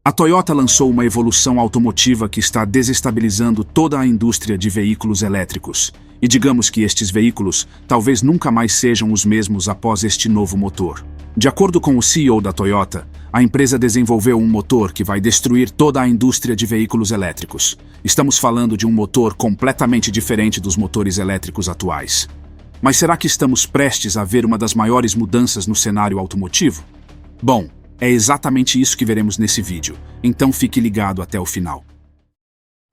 A Toyota lançou uma evolução automotiva que está desestabilizando toda a indústria de veículos elétricos. E digamos que estes veículos talvez nunca mais sejam os mesmos após este novo motor. De acordo com o CEO da Toyota, a empresa desenvolveu um motor que vai destruir toda a indústria de veículos elétricos. Estamos falando de um motor completamente diferente dos motores elétricos atuais. Mas será que estamos prestes a ver uma das maiores mudanças no cenário automotivo? Bom, é exatamente isso que veremos nesse vídeo, então fique ligado até o final.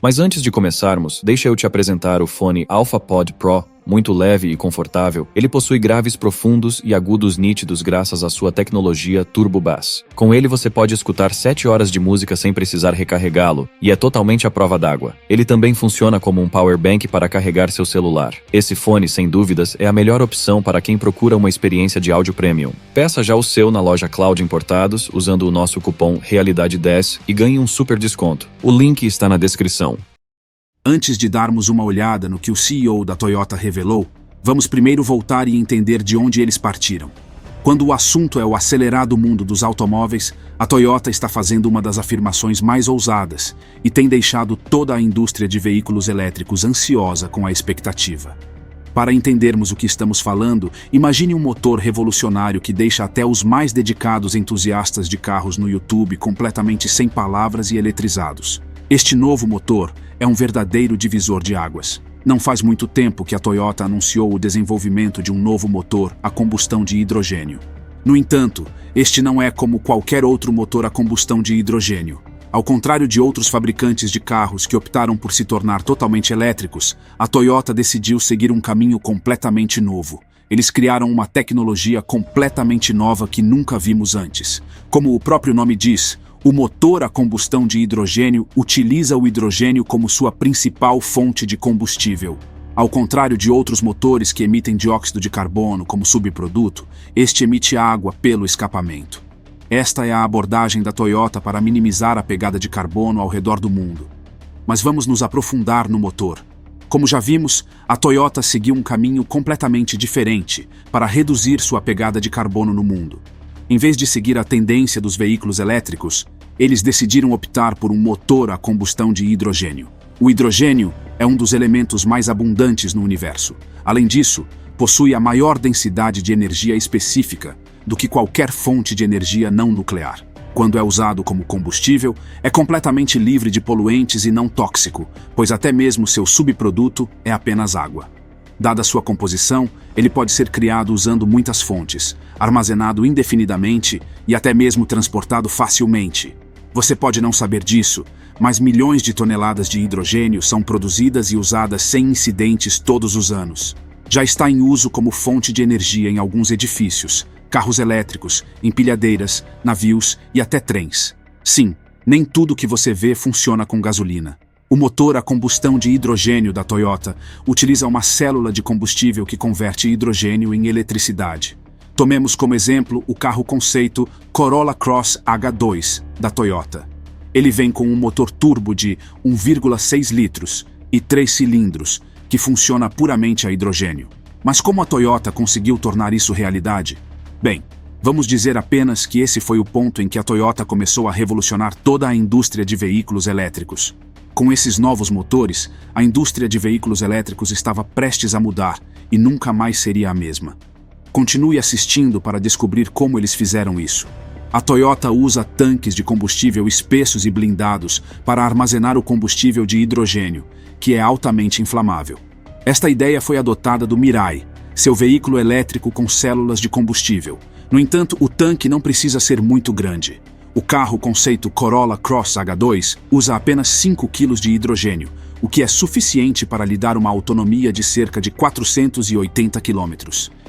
Mas antes de começarmos, deixa eu te apresentar o fone AlphaPod Pro. Muito leve e confortável, ele possui graves profundos e agudos nítidos graças à sua tecnologia Turbo Bass. Com ele você pode escutar 7 horas de música sem precisar recarregá-lo, e é totalmente à prova d'água. Ele também funciona como um power bank para carregar seu celular. Esse fone, sem dúvidas, é a melhor opção para quem procura uma experiência de áudio premium. Peça já o seu na loja Cloud Importados, usando o nosso cupom Realidade10 e ganhe um super desconto. O link está na descrição. Antes de darmos uma olhada no que o CEO da Toyota revelou, vamos primeiro voltar e entender de onde eles partiram. Quando o assunto é o acelerado mundo dos automóveis, a Toyota está fazendo uma das afirmações mais ousadas e tem deixado toda a indústria de veículos elétricos ansiosa com a expectativa. Para entendermos o que estamos falando, imagine um motor revolucionário que deixa até os mais dedicados entusiastas de carros no YouTube completamente sem palavras e eletrizados. Este novo motor é um verdadeiro divisor de águas. Não faz muito tempo que a Toyota anunciou o desenvolvimento de um novo motor a combustão de hidrogênio. No entanto, este não é como qualquer outro motor a combustão de hidrogênio. Ao contrário de outros fabricantes de carros que optaram por se tornar totalmente elétricos, a Toyota decidiu seguir um caminho completamente novo. Eles criaram uma tecnologia completamente nova que nunca vimos antes. Como o próprio nome diz, o motor a combustão de hidrogênio utiliza o hidrogênio como sua principal fonte de combustível. Ao contrário de outros motores que emitem dióxido de carbono como subproduto, este emite água pelo escapamento. Esta é a abordagem da Toyota para minimizar a pegada de carbono ao redor do mundo. Mas vamos nos aprofundar no motor. Como já vimos, a Toyota seguiu um caminho completamente diferente para reduzir sua pegada de carbono no mundo. Em vez de seguir a tendência dos veículos elétricos, eles decidiram optar por um motor a combustão de hidrogênio. O hidrogênio é um dos elementos mais abundantes no universo. Além disso, possui a maior densidade de energia específica do que qualquer fonte de energia não nuclear. Quando é usado como combustível, é completamente livre de poluentes e não tóxico, pois até mesmo seu subproduto é apenas água. Dada sua composição, ele pode ser criado usando muitas fontes, armazenado indefinidamente e até mesmo transportado facilmente. Você pode não saber disso, mas milhões de toneladas de hidrogênio são produzidas e usadas sem incidentes todos os anos. Já está em uso como fonte de energia em alguns edifícios, carros elétricos, empilhadeiras, navios e até trens. Sim, nem tudo que você vê funciona com gasolina. O motor a combustão de hidrogênio da Toyota utiliza uma célula de combustível que converte hidrogênio em eletricidade. Tomemos como exemplo o carro conceito Corolla Cross H2 da Toyota. Ele vem com um motor turbo de 1,6 litros e 3 cilindros, que funciona puramente a hidrogênio. Mas como a Toyota conseguiu tornar isso realidade? Bem, vamos dizer apenas que esse foi o ponto em que a Toyota começou a revolucionar toda a indústria de veículos elétricos. Com esses novos motores, a indústria de veículos elétricos estava prestes a mudar e nunca mais seria a mesma. Continue assistindo para descobrir como eles fizeram isso. A Toyota usa tanques de combustível espessos e blindados para armazenar o combustível de hidrogênio, que é altamente inflamável. Esta ideia foi adotada do Mirai, seu veículo elétrico com células de combustível. No entanto, o tanque não precisa ser muito grande. O carro conceito Corolla Cross H2 usa apenas 5 kg de hidrogênio, o que é suficiente para lhe dar uma autonomia de cerca de 480 km.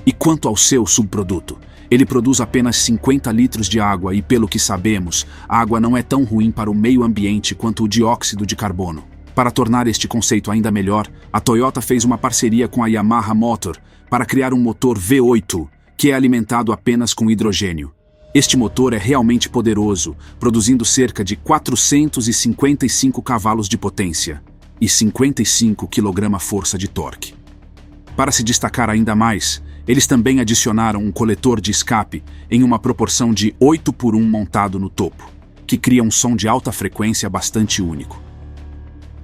E quanto ao seu subproduto, ele produz apenas 50 litros de água e, pelo que sabemos, a água não é tão ruim para o meio ambiente quanto o dióxido de carbono. Para tornar este conceito ainda melhor, a Toyota fez uma parceria com a Yamaha Motor para criar um motor V8, que é alimentado apenas com hidrogênio. Este motor é realmente poderoso, produzindo cerca de 455 cavalos de potência e 55 kg-força de torque. Para se destacar ainda mais, eles também adicionaram um coletor de escape em uma proporção de 8:1 montado no topo. que cria um som de alta frequência bastante único.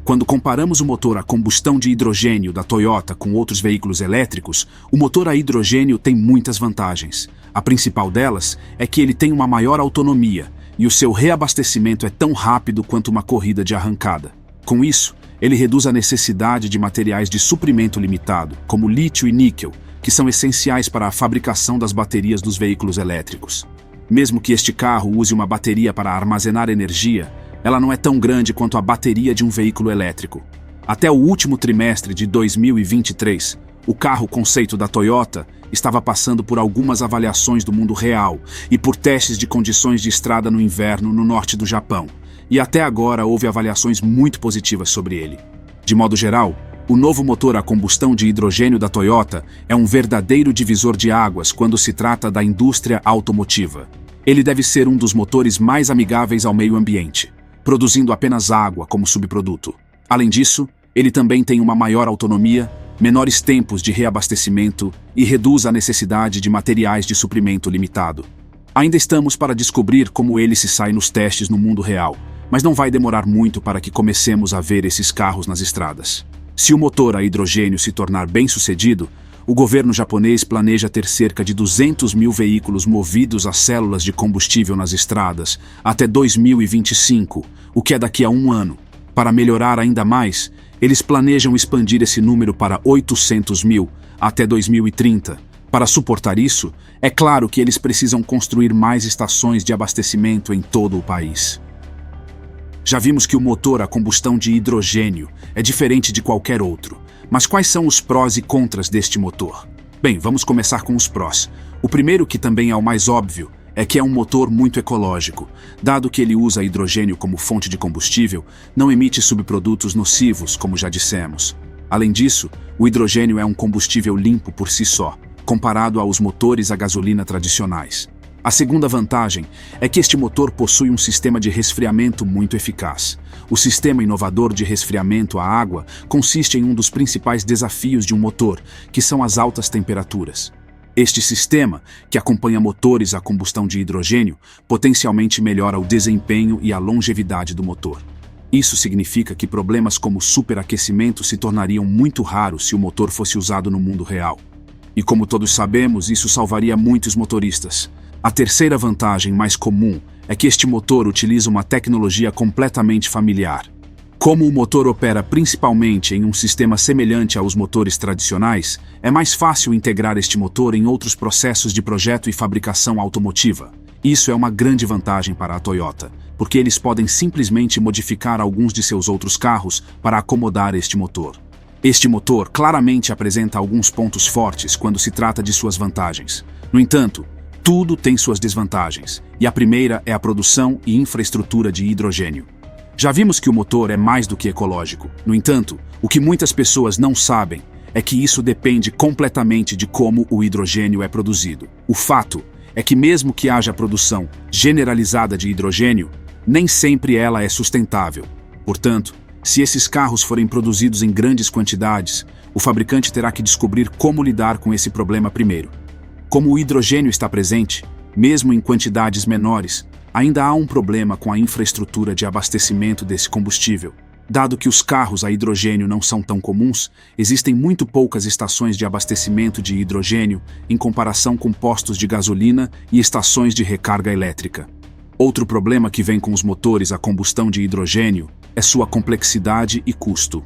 Quando comparamos o motor a combustão de hidrogênio da Toyota com outros veículos elétricos, o motor a hidrogênio tem muitas vantagens. A principal delas é que ele tem uma maior autonomia e o seu reabastecimento é tão rápido quanto uma corrida de arrancada. Com isso, ele reduz a necessidade de materiais de suprimento limitado, como lítio e níquel, que são essenciais para a fabricação das baterias dos veículos elétricos. Mesmo que este carro use uma bateria para armazenar energia, ela não é tão grande quanto a bateria de um veículo elétrico. Até o último trimestre de 2023, o carro conceito da Toyota estava passando por algumas avaliações do mundo real e por testes de condições de estrada no inverno no norte do Japão. E até agora houve avaliações muito positivas sobre ele. De modo geral, o novo motor a combustão de hidrogênio da Toyota é um verdadeiro divisor de águas quando se trata da indústria automotiva. Ele deve ser um dos motores mais amigáveis ao meio ambiente, produzindo apenas água como subproduto. Além disso, ele também tem uma maior autonomia, menores tempos de reabastecimento e reduz a necessidade de materiais de suprimento limitado. Ainda estamos para descobrir como ele se sai nos testes no mundo real, mas não vai demorar muito para que comecemos a ver esses carros nas estradas. Se o motor a hidrogênio se tornar bem-sucedido, o governo japonês planeja ter cerca de 200 mil veículos movidos a células de combustível nas estradas até 2025, o que é daqui a um ano. Para melhorar ainda mais, eles planejam expandir esse número para 800 mil até 2030. Para suportar isso, é claro que eles precisam construir mais estações de abastecimento em todo o país. Já vimos que o motor a combustão de hidrogênio é diferente de qualquer outro. Mas quais são os prós e contras deste motor? Bem, vamos começar com os prós. O primeiro, que também é o mais óbvio, é que é um motor muito ecológico. Dado que ele usa hidrogênio como fonte de combustível, não emite subprodutos nocivos, como já dissemos. Além disso, o hidrogênio é um combustível limpo por si só, comparado aos motores a gasolina tradicionais. A segunda vantagem é que este motor possui um sistema de resfriamento muito eficaz. O sistema inovador de resfriamento à água consiste em um dos principais desafios de um motor, que são as altas temperaturas. Este sistema, que acompanha motores a combustão de hidrogênio, potencialmente melhora o desempenho e a longevidade do motor. Isso significa que problemas como superaquecimento se tornariam muito raros se o motor fosse usado no mundo real. E como todos sabemos, isso salvaria muitos motoristas. A terceira vantagem mais comum é que este motor utiliza uma tecnologia completamente familiar. Como o motor opera principalmente em um sistema semelhante aos motores tradicionais, é mais fácil integrar este motor em outros processos de projeto e fabricação automotiva. Isso é uma grande vantagem para a Toyota, porque eles podem simplesmente modificar alguns de seus outros carros para acomodar este motor. Este motor claramente apresenta alguns pontos fortes quando se trata de suas vantagens. No entanto, tudo tem suas desvantagens, e a primeira é a produção e infraestrutura de hidrogênio. Já vimos que o motor é mais do que ecológico. No entanto, o que muitas pessoas não sabem é que isso depende completamente de como o hidrogênio é produzido. O fato é que mesmo que haja produção generalizada de hidrogênio, nem sempre ela é sustentável. Portanto, se esses carros forem produzidos em grandes quantidades, o fabricante terá que descobrir como lidar com esse problema primeiro. Como o hidrogênio está presente, mesmo em quantidades menores, ainda há um problema com a infraestrutura de abastecimento desse combustível. Dado que os carros a hidrogênio não são tão comuns, existem muito poucas estações de abastecimento de hidrogênio em comparação com postos de gasolina e estações de recarga elétrica. Outro problema que vem com os motores a combustão de hidrogênio é sua complexidade e custo.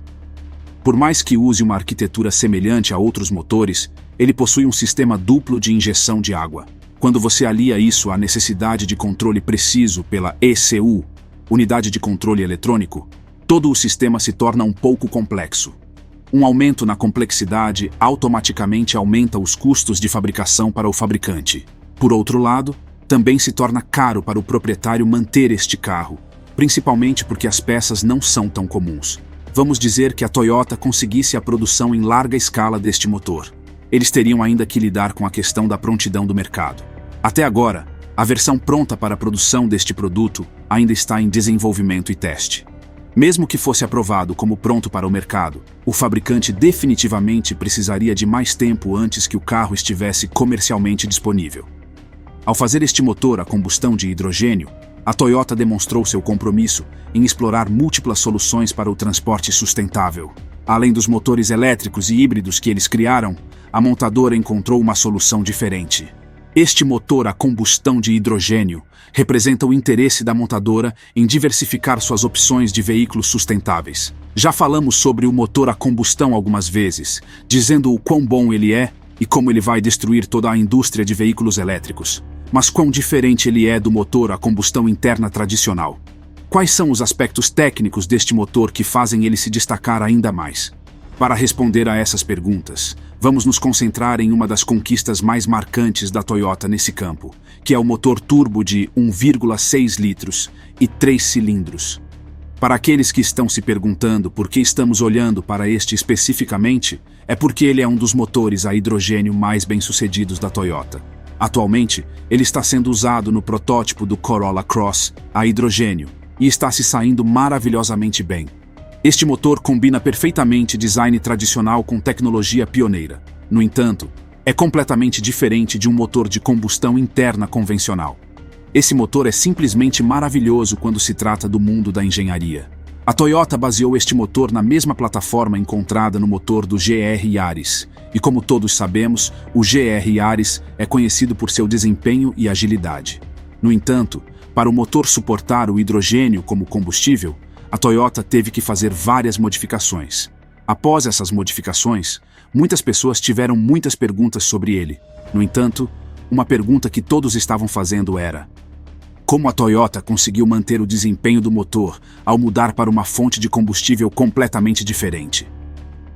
Por mais que use uma arquitetura semelhante a outros motores, ele possui um sistema duplo de injeção de água. Quando você alia isso à necessidade de controle preciso pela ECU, Unidade de Controle Eletrônico, todo o sistema se torna um pouco complexo. Um aumento na complexidade automaticamente aumenta os custos de fabricação para o fabricante. Por outro lado, também se torna caro para o proprietário manter este carro, principalmente porque as peças não são tão comuns. Vamos dizer que a Toyota conseguisse a produção em larga escala deste motor. Eles teriam ainda que lidar com a questão da prontidão do mercado. Até agora, a versão pronta para a produção deste produto ainda está em desenvolvimento e teste. Mesmo que fosse aprovado como pronto para o mercado, o fabricante definitivamente precisaria de mais tempo antes que o carro estivesse comercialmente disponível. Ao fazer este motor a combustão de hidrogênio, A Toyota demonstrou seu compromisso em explorar múltiplas soluções para o transporte sustentável. Além dos motores elétricos e híbridos que eles criaram, a montadora encontrou uma solução diferente. Este motor a combustão de hidrogênio representa o interesse da montadora em diversificar suas opções de veículos sustentáveis. Já falamos sobre o motor a combustão algumas vezes, dizendo o quão bom ele é e como ele vai destruir toda a indústria de veículos elétricos. Mas quão diferente ele é do motor a combustão interna tradicional? Quais são os aspectos técnicos deste motor que fazem ele se destacar ainda mais? Para responder a essas perguntas, vamos nos concentrar em uma das conquistas mais marcantes da Toyota nesse campo, que é o motor turbo de 1,6 litros e 3 cilindros. Para aqueles que estão se perguntando por que estamos olhando para este especificamente, é porque ele é um dos motores a hidrogênio mais bem-sucedidos da Toyota. Atualmente, ele está sendo usado no protótipo do Corolla Cross a hidrogênio e está se saindo maravilhosamente bem. Este motor combina perfeitamente design tradicional com tecnologia pioneira. No entanto, é completamente diferente de um motor de combustão interna convencional. Esse motor é simplesmente maravilhoso quando se trata do mundo da engenharia. A Toyota baseou este motor na mesma plataforma encontrada no motor do GR Yaris, e como todos sabemos, o GR Yaris é conhecido por seu desempenho e agilidade. No entanto, para o motor suportar o hidrogênio como combustível, a Toyota teve que fazer várias modificações. Após essas modificações, muitas pessoas tiveram muitas perguntas sobre ele. No entanto, uma pergunta que todos estavam fazendo era: como a Toyota conseguiu manter o desempenho do motor ao mudar para uma fonte de combustível completamente diferente?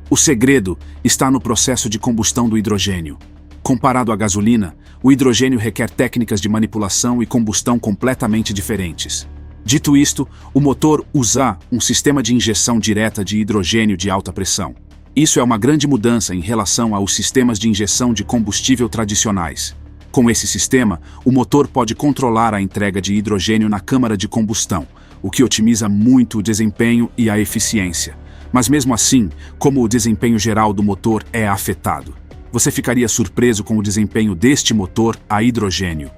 O segredo está no processo de combustão do hidrogênio. Comparado à gasolina, o hidrogênio requer técnicas de manipulação e combustão completamente diferentes. Dito isto, o motor usa um sistema de injeção direta de hidrogênio de alta pressão. Isso é uma grande mudança em relação aos sistemas de injeção de combustível tradicionais. Com esse sistema, o motor pode controlar a entrega de hidrogênio na câmara de combustão, o que otimiza muito o desempenho e a eficiência. Mas mesmo assim, como o desempenho geral do motor é afetado, você ficaria surpreso com o desempenho deste motor a hidrogênio.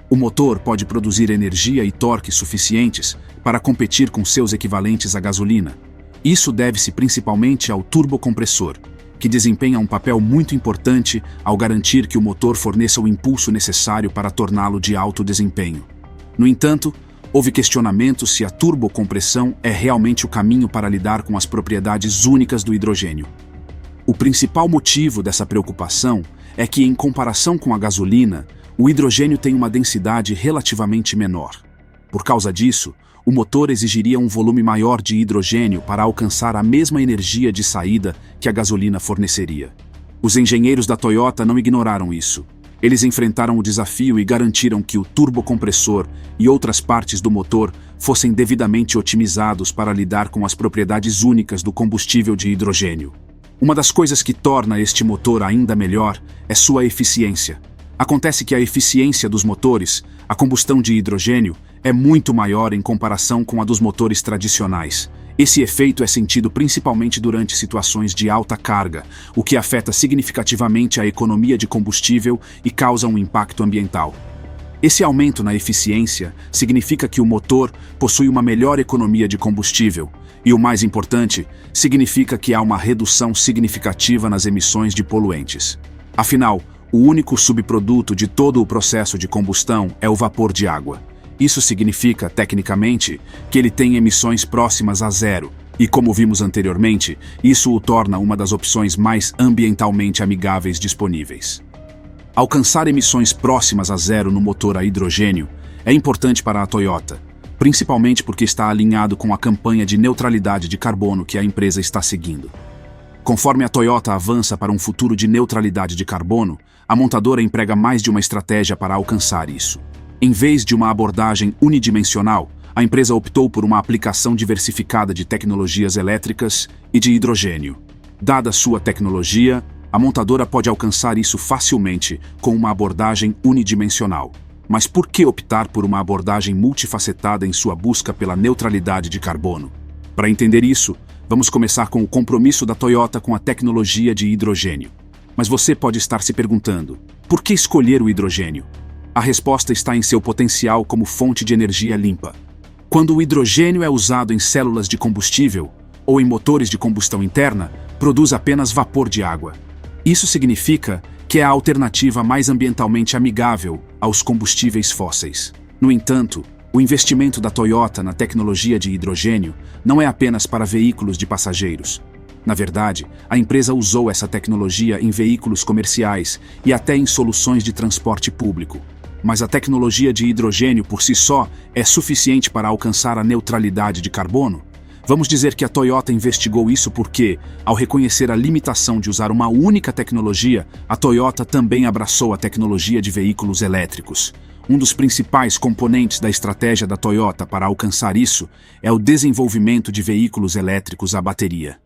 O motor pode produzir energia e torque suficientes para competir com seus equivalentes à gasolina. Isso deve-se principalmente ao turbocompressor, que desempenha um papel muito importante ao garantir que o motor forneça o impulso necessário para torná-lo de alto desempenho. No entanto, houve questionamentos se a turbocompressão é realmente o caminho para lidar com as propriedades únicas do hidrogênio. O principal motivo dessa preocupação é que, em comparação com a gasolina, o hidrogênio tem uma densidade relativamente menor. Por causa disso, o motor exigiria um volume maior de hidrogênio para alcançar a mesma energia de saída que a gasolina forneceria. Os engenheiros da Toyota não ignoraram isso. Eles enfrentaram o desafio e garantiram que o turbocompressor e outras partes do motor fossem devidamente otimizados para lidar com as propriedades únicas do combustível de hidrogênio. Uma das coisas que torna este motor ainda melhor é sua eficiência. Acontece que a eficiência dos motores, a combustão de hidrogênio, é muito maior em comparação com a dos motores tradicionais. Esse efeito é sentido principalmente durante situações de alta carga, o que afeta significativamente a economia de combustível e causa um impacto ambiental. Esse aumento na eficiência significa que o motor possui uma melhor economia de combustível, e o mais importante, significa que há uma redução significativa nas emissões de poluentes. Afinal, o único subproduto de todo o processo de combustão é o vapor de água. Isso significa, tecnicamente, que ele tem emissões próximas a zero, e como vimos anteriormente, isso o torna uma das opções mais ambientalmente amigáveis disponíveis. Alcançar emissões próximas a zero no motor a hidrogênio é importante para a Toyota, principalmente porque está alinhado com a campanha de neutralidade de carbono que a empresa está seguindo. Conforme a Toyota avança para um futuro de neutralidade de carbono, a montadora emprega mais de uma estratégia para alcançar isso. Em vez de uma abordagem unidimensional, a empresa optou por uma aplicação diversificada de tecnologias elétricas e de hidrogênio. Dada sua tecnologia, a montadora pode alcançar isso facilmente com uma abordagem unidimensional. Mas por que optar por uma abordagem multifacetada em sua busca pela neutralidade de carbono? Para entender isso, vamos começar com o compromisso da Toyota com a tecnologia de hidrogênio. Mas você pode estar se perguntando, por que escolher o hidrogênio? A resposta está em seu potencial como fonte de energia limpa. Quando o hidrogênio é usado em células de combustível ou em motores de combustão interna, produz apenas vapor de água. Isso significa que é a alternativa mais ambientalmente amigável aos combustíveis fósseis. No entanto, o investimento da Toyota na tecnologia de hidrogênio não é apenas para veículos de passageiros. Na verdade, a empresa usou essa tecnologia em veículos comerciais e até em soluções de transporte público. Mas a tecnologia de hidrogênio por si só é suficiente para alcançar a neutralidade de carbono? Vamos dizer que a Toyota investigou isso porque, ao reconhecer a limitação de usar uma única tecnologia, a Toyota também abraçou a tecnologia de veículos elétricos. Um dos principais componentes da estratégia da Toyota para alcançar isso é o desenvolvimento de veículos elétricos à bateria.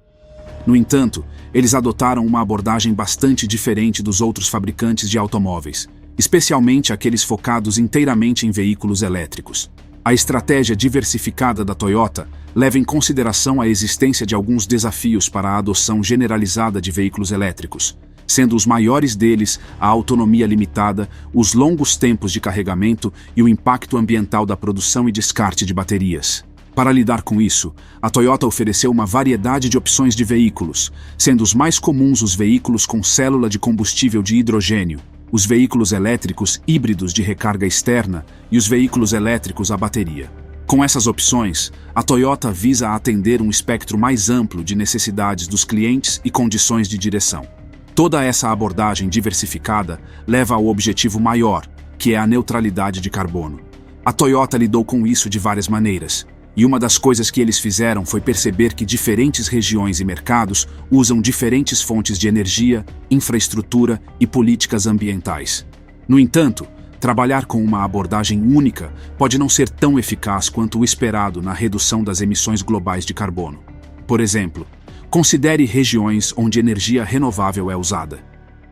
No entanto, eles adotaram uma abordagem bastante diferente dos outros fabricantes de automóveis, especialmente aqueles focados inteiramente em veículos elétricos. A estratégia diversificada da Toyota leva em consideração a existência de alguns desafios para a adoção generalizada de veículos elétricos, sendo os maiores deles a autonomia limitada, os longos tempos de carregamento e o impacto ambiental da produção e descarte de baterias. Para lidar com isso, a Toyota ofereceu uma variedade de opções de veículos, sendo os mais comuns os veículos com célula de combustível de hidrogênio, os veículos elétricos híbridos de recarga externa e os veículos elétricos à bateria. Com essas opções, a Toyota visa atender um espectro mais amplo de necessidades dos clientes e condições de direção. Toda essa abordagem diversificada leva ao objetivo maior, que é a neutralidade de carbono. A Toyota lidou com isso de várias maneiras, e uma das coisas que eles fizeram foi perceber que diferentes regiões e mercados usam diferentes fontes de energia, infraestrutura e políticas ambientais. No entanto, trabalhar com uma abordagem única pode não ser tão eficaz quanto o esperado na redução das emissões globais de carbono. Por exemplo, considere regiões onde energia renovável é usada.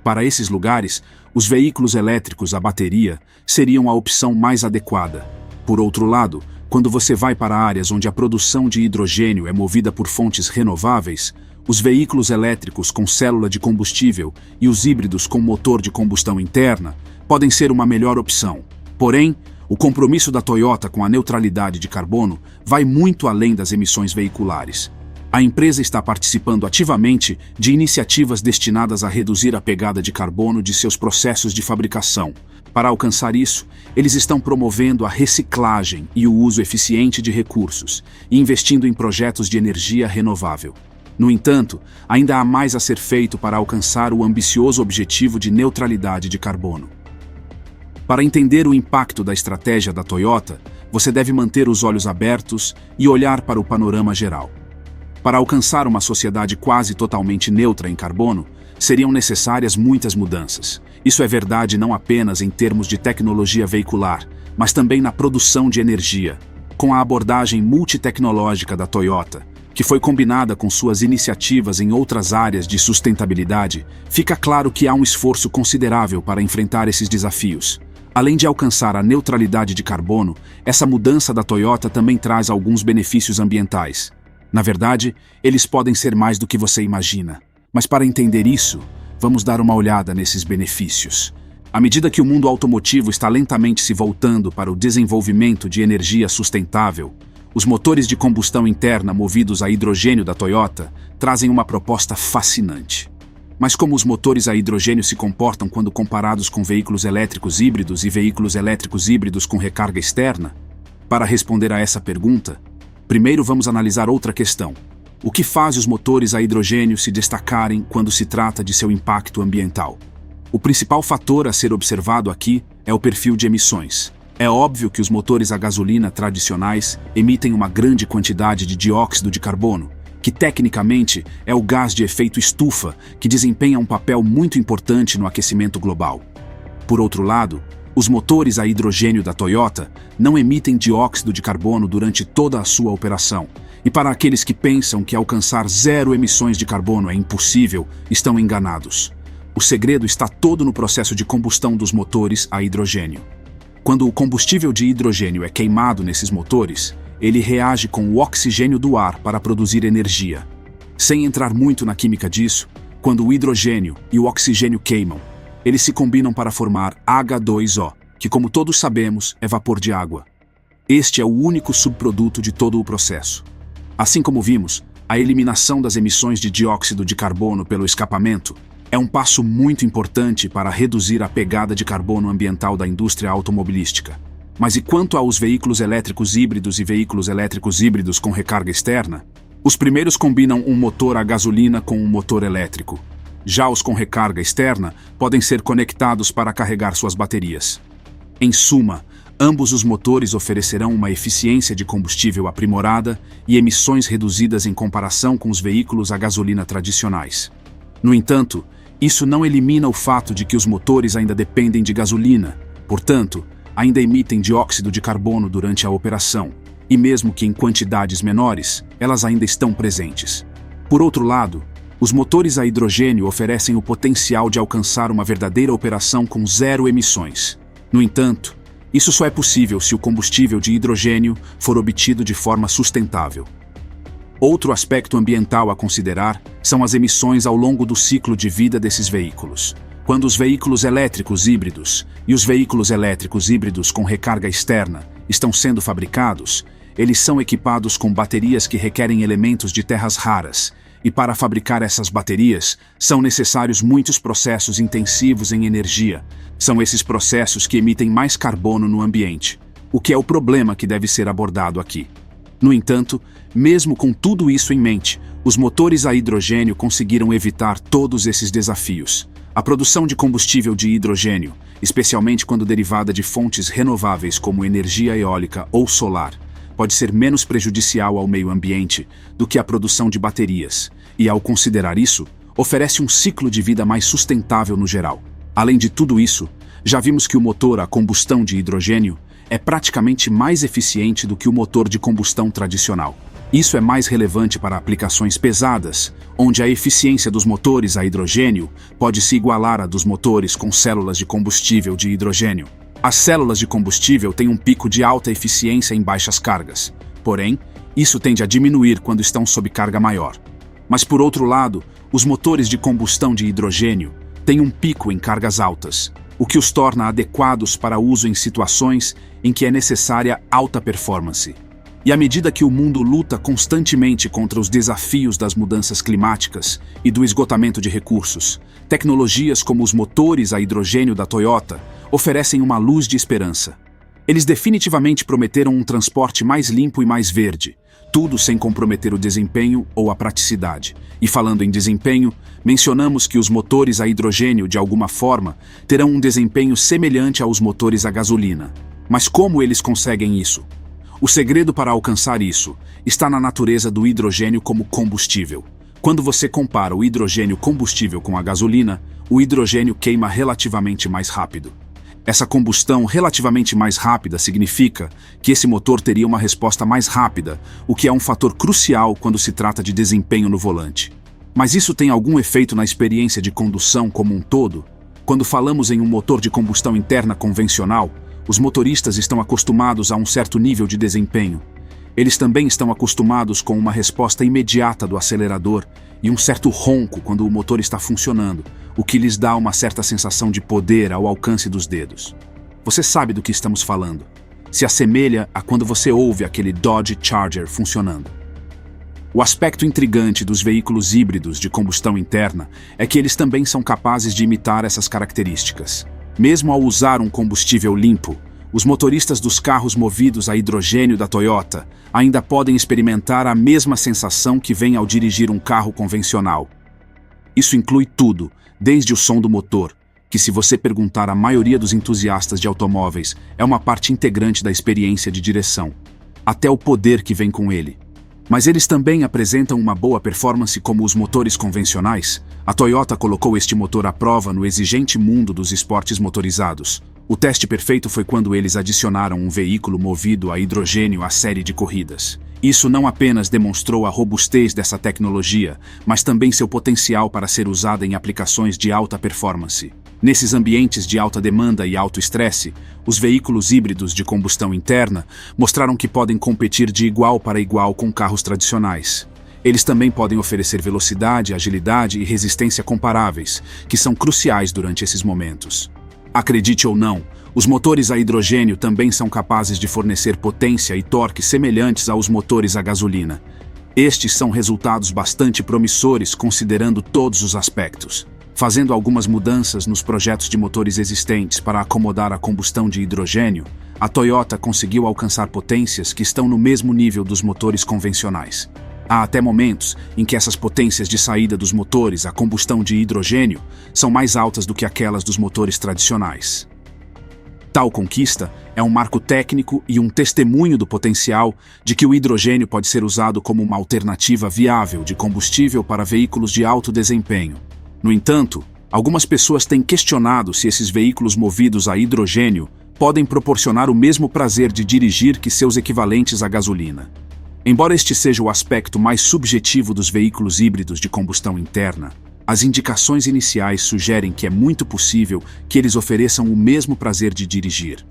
Para esses lugares, os veículos elétricos à bateria seriam a opção mais adequada. Por outro lado, quando você vai para áreas onde a produção de hidrogênio é movida por fontes renováveis, os veículos elétricos com célula de combustível e os híbridos com motor de combustão interna podem ser uma melhor opção. Porém, o compromisso da Toyota com a neutralidade de carbono vai muito além das emissões veiculares. A empresa está participando ativamente de iniciativas destinadas a reduzir a pegada de carbono de seus processos de fabricação. Para alcançar isso, eles estão promovendo a reciclagem e o uso eficiente de recursos e investindo em projetos de energia renovável. No entanto, ainda há mais a ser feito para alcançar o ambicioso objetivo de neutralidade de carbono. Para entender o impacto da estratégia da Toyota, você deve manter os olhos abertos e olhar para o panorama geral. Para alcançar uma sociedade quase totalmente neutra em carbono, seriam necessárias muitas mudanças. Isso é verdade não apenas em termos de tecnologia veicular, mas também na produção de energia. Com a abordagem multitecnológica da Toyota, que foi combinada com suas iniciativas em outras áreas de sustentabilidade, fica claro que há um esforço considerável para enfrentar esses desafios. Além de alcançar a neutralidade de carbono, essa mudança da Toyota também traz alguns benefícios ambientais. Na verdade, eles podem ser mais do que você imagina. Mas para entender isso, vamos dar uma olhada nesses benefícios. À medida que o mundo automotivo está lentamente se voltando para o desenvolvimento de energia sustentável, os motores de combustão interna movidos a hidrogênio da Toyota trazem uma proposta fascinante. Mas como os motores a hidrogênio se comportam quando comparados com veículos elétricos híbridos e veículos elétricos híbridos com recarga externa? Para responder a essa pergunta, primeiro vamos analisar outra questão. O que faz os motores a hidrogênio se destacarem quando se trata de seu impacto ambiental? O principal fator a ser observado aqui é o perfil de emissões. É óbvio que os motores a gasolina tradicionais emitem uma grande quantidade de dióxido de carbono, que tecnicamente é o gás de efeito estufa que desempenha um papel muito importante no aquecimento global. Por outro lado, os motores a hidrogênio da Toyota não emitem dióxido de carbono durante toda a sua operação. E para aqueles que pensam que alcançar zero emissões de carbono é impossível, estão enganados. O segredo está todo no processo de combustão dos motores a hidrogênio. Quando o combustível de hidrogênio é queimado nesses motores, ele reage com o oxigênio do ar para produzir energia. Sem entrar muito na química disso, quando o hidrogênio e o oxigênio queimam, eles se combinam para formar H2O, que, como todos sabemos, é vapor de água. Este é o único subproduto de todo o processo. Assim como vimos, a eliminação das emissões de dióxido de carbono pelo escapamento é um passo muito importante para reduzir a pegada de carbono ambiental da indústria automobilística. Mas e quanto aos veículos elétricos híbridos e veículos elétricos híbridos com recarga externa? Os primeiros combinam um motor a gasolina com um motor elétrico. Já os com recarga externa podem ser conectados para carregar suas baterias. Em suma, ambos os motores oferecerão uma eficiência de combustível aprimorada e emissões reduzidas em comparação com os veículos a gasolina tradicionais. No entanto, isso não elimina o fato de que os motores ainda dependem de gasolina, portanto, ainda emitem dióxido de carbono durante a operação, e mesmo que em quantidades menores, elas ainda estão presentes. Por outro lado, os motores a hidrogênio oferecem o potencial de alcançar uma verdadeira operação com zero emissões. No entanto, isso só é possível se o combustível de hidrogênio for obtido de forma sustentável. Outro aspecto ambiental a considerar são as emissões ao longo do ciclo de vida desses veículos. Quando os veículos elétricos híbridos e os veículos elétricos híbridos com recarga externa estão sendo fabricados, eles são equipados com baterias que requerem elementos de terras raras, e para fabricar essas baterias são necessários muitos processos intensivos em energia. São esses processos que emitem mais carbono no ambiente, o que é o problema que deve ser abordado aqui. No entanto, mesmo com tudo isso em mente, os motores a hidrogênio conseguiram evitar todos esses desafios. A produção de combustível de hidrogênio, especialmente quando derivada de fontes renováveis como energia eólica ou solar, pode ser menos prejudicial ao meio ambiente do que a produção de baterias, e ao considerar isso, oferece um ciclo de vida mais sustentável no geral. Além de tudo isso, já vimos que o motor a combustão de hidrogênio é praticamente mais eficiente do que o motor de combustão tradicional. Isso é mais relevante para aplicações pesadas, onde a eficiência dos motores a hidrogênio pode se igualar à dos motores com células de combustível de hidrogênio. As células de combustível têm um pico de alta eficiência em baixas cargas, porém, isso tende a diminuir quando estão sob carga maior. Mas por outro lado, os motores de combustão de hidrogênio têm um pico em cargas altas, o que os torna adequados para uso em situações em que é necessária alta performance. E à medida que o mundo luta constantemente contra os desafios das mudanças climáticas e do esgotamento de recursos, tecnologias como os motores a hidrogênio da Toyota oferecem uma luz de esperança. Eles definitivamente prometeram um transporte mais limpo e mais verde, tudo sem comprometer o desempenho ou a praticidade. E falando em desempenho, mencionamos que os motores a hidrogênio, de alguma forma, terão um desempenho semelhante aos motores a gasolina. Mas como eles conseguem isso? O segredo para alcançar isso está na natureza do hidrogênio como combustível. Quando você compara o hidrogênio combustível com a gasolina, o hidrogênio queima relativamente mais rápido. Essa combustão relativamente mais rápida significa que esse motor teria uma resposta mais rápida, o que é um fator crucial quando se trata de desempenho no volante. Mas isso tem algum efeito na experiência de condução como um todo? Quando falamos em um motor de combustão interna convencional, os motoristas estão acostumados a um certo nível de desempenho. Eles também estão acostumados com uma resposta imediata do acelerador e um certo ronco quando o motor está funcionando, o que lhes dá uma certa sensação de poder ao alcance dos dedos. Você sabe do que estamos falando. Se assemelha a quando você ouve aquele Dodge Charger funcionando. O aspecto intrigante dos veículos híbridos de combustão interna é que eles também são capazes de imitar essas características. Mesmo ao usar um combustível limpo, os motoristas dos carros movidos a hidrogênio da Toyota ainda podem experimentar a mesma sensação que vem ao dirigir um carro convencional. Isso inclui tudo, desde o som do motor, que, se você perguntar à maioria dos entusiastas de automóveis, é uma parte integrante da experiência de direção, até o poder que vem com ele. Mas eles também apresentam uma boa performance como os motores convencionais. A Toyota colocou este motor à prova no exigente mundo dos esportes motorizados. O teste perfeito foi quando eles adicionaram um veículo movido a hidrogênio à série de corridas. Isso não apenas demonstrou a robustez dessa tecnologia, mas também seu potencial para ser usada em aplicações de alta performance. Nesses ambientes de alta demanda e alto estresse, os veículos híbridos de combustão interna mostraram que podem competir de igual para igual com carros tradicionais. Eles também podem oferecer velocidade, agilidade e resistência comparáveis, que são cruciais durante esses momentos. Acredite ou não, os motores a hidrogênio também são capazes de fornecer potência e torque semelhantes aos motores a gasolina. Estes são resultados bastante promissores considerando todos os aspectos. Fazendo algumas mudanças nos projetos de motores existentes para acomodar a combustão de hidrogênio, a Toyota conseguiu alcançar potências que estão no mesmo nível dos motores convencionais. Há até momentos em que essas potências de saída dos motores a combustão de hidrogênio são mais altas do que aquelas dos motores tradicionais. Tal conquista é um marco técnico e um testemunho do potencial de que o hidrogênio pode ser usado como uma alternativa viável de combustível para veículos de alto desempenho. No entanto, algumas pessoas têm questionado se esses veículos movidos a hidrogênio podem proporcionar o mesmo prazer de dirigir que seus equivalentes à gasolina. Embora este seja o aspecto mais subjetivo dos veículos híbridos de combustão interna, as indicações iniciais sugerem que é muito possível que eles ofereçam o mesmo prazer de dirigir.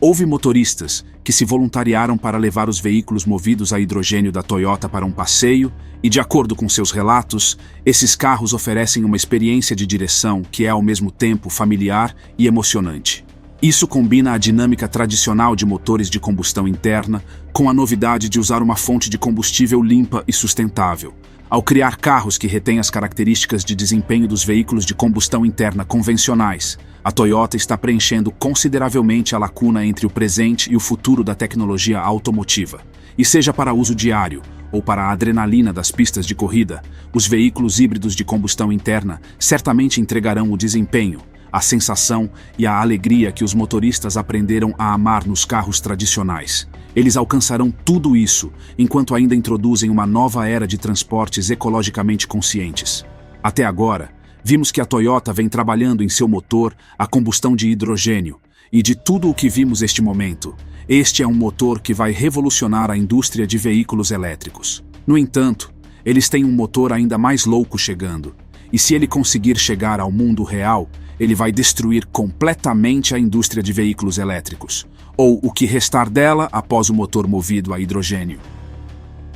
Houve motoristas que se voluntariaram para levar os veículos movidos a hidrogênio da Toyota para um passeio e, de acordo com seus relatos, esses carros oferecem uma experiência de direção que é ao mesmo tempo familiar e emocionante. Isso combina a dinâmica tradicional de motores de combustão interna com a novidade de usar uma fonte de combustível limpa e sustentável. Ao criar carros que retêm as características de desempenho dos veículos de combustão interna convencionais, a Toyota está preenchendo consideravelmente a lacuna entre o presente e o futuro da tecnologia automotiva. E seja para uso diário ou para a adrenalina das pistas de corrida, os veículos híbridos de combustão interna certamente entregarão o desempenho, a sensação e a alegria que os motoristas aprenderam a amar nos carros tradicionais. Eles alcançarão tudo isso enquanto ainda introduzem uma nova era de transportes ecologicamente conscientes. Até agora, vimos que a Toyota vem trabalhando em seu motor a combustão de hidrogênio, e de tudo o que vimos neste momento, este é um motor que vai revolucionar a indústria de veículos elétricos. No entanto, eles têm um motor ainda mais louco chegando, e se ele conseguir chegar ao mundo real, ele vai destruir completamente a indústria de veículos elétricos, ou o que restar dela após o motor movido a hidrogênio.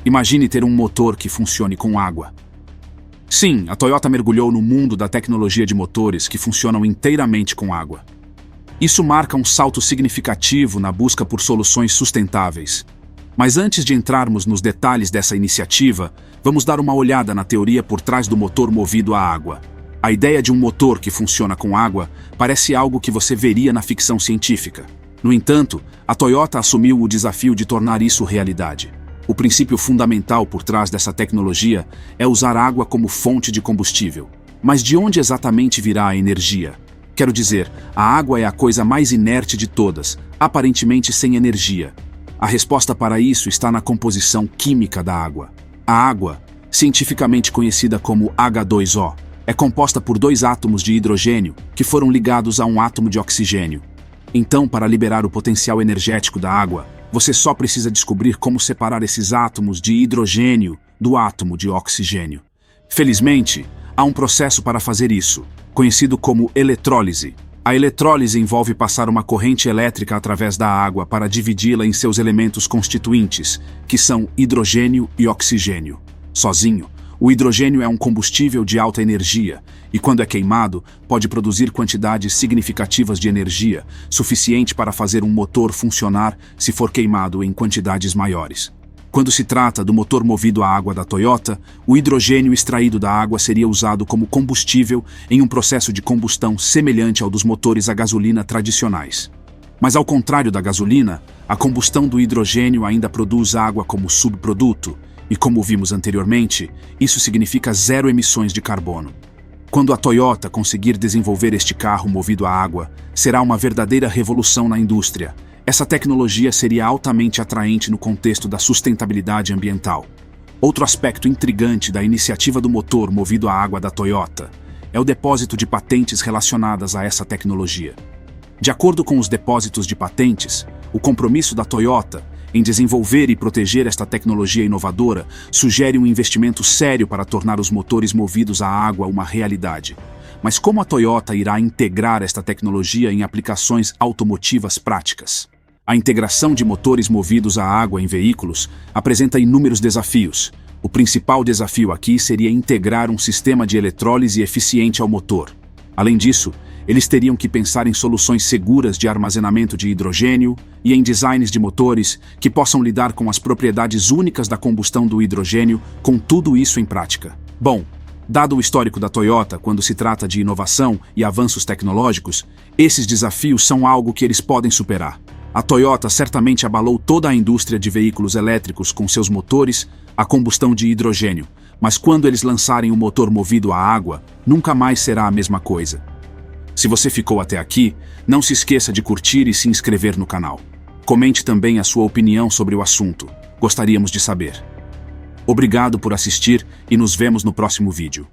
Imagine ter um motor que funcione com água. Sim, a Toyota mergulhou no mundo da tecnologia de motores que funcionam inteiramente com água. Isso marca um salto significativo na busca por soluções sustentáveis. Mas antes de entrarmos nos detalhes dessa iniciativa, vamos dar uma olhada na teoria por trás do motor movido a água. A ideia de um motor que funciona com água parece algo que você veria na ficção científica. No entanto, a Toyota assumiu o desafio de tornar isso realidade. O princípio fundamental por trás dessa tecnologia é usar água como fonte de combustível. Mas de onde exatamente virá a energia? Quero dizer, a água é a coisa mais inerte de todas, aparentemente sem energia. A resposta para isso está na composição química da água. A água, cientificamente conhecida como H2O, é composta por dois átomos de hidrogênio que foram ligados a um átomo de oxigênio. Então, para liberar o potencial energético da água, você só precisa descobrir como separar esses átomos de hidrogênio do átomo de oxigênio. Felizmente, há um processo para fazer isso, conhecido como eletrólise. A eletrólise envolve passar uma corrente elétrica através da água para dividi-la em seus elementos constituintes, que são hidrogênio e oxigênio. Sozinho, o hidrogênio é um combustível de alta energia e, quando é queimado, pode produzir quantidades significativas de energia, suficiente para fazer um motor funcionar se for queimado em quantidades maiores. Quando se trata do motor movido a água da Toyota, o hidrogênio extraído da água seria usado como combustível em um processo de combustão semelhante ao dos motores a gasolina tradicionais. Mas ao contrário da gasolina, a combustão do hidrogênio ainda produz água como subproduto, e como vimos anteriormente, isso significa zero emissões de carbono. Quando a Toyota conseguir desenvolver este carro movido a água, será uma verdadeira revolução na indústria. Essa tecnologia seria altamente atraente no contexto da sustentabilidade ambiental. Outro aspecto intrigante da iniciativa do motor movido a água da Toyota é o depósito de patentes relacionadas a essa tecnologia. De acordo com os depósitos de patentes, o compromisso da Toyota em desenvolver e proteger esta tecnologia inovadora sugere um investimento sério para tornar os motores movidos a água uma realidade. Mas como a Toyota irá integrar esta tecnologia em aplicações automotivas práticas? A integração de motores movidos a água em veículos apresenta inúmeros desafios. O principal desafio aqui seria integrar um sistema de eletrólise eficiente ao motor. Além disso, Eles teriam que pensar em soluções seguras de armazenamento de hidrogênio e em designs de motores que possam lidar com as propriedades únicas da combustão do hidrogênio, com tudo isso em prática. Bom, dado o histórico da Toyota quando se trata de inovação e avanços tecnológicos, esses desafios são algo que eles podem superar. A Toyota certamente abalou toda a indústria de veículos elétricos com seus motores a combustão de hidrogênio, mas quando eles lançarem um motor movido a água, nunca mais será a mesma coisa. Se você ficou até aqui, não se esqueça de curtir e se inscrever no canal. Comente também a sua opinião sobre o assunto. Gostaríamos de saber. Obrigado por assistir e nos vemos no próximo vídeo.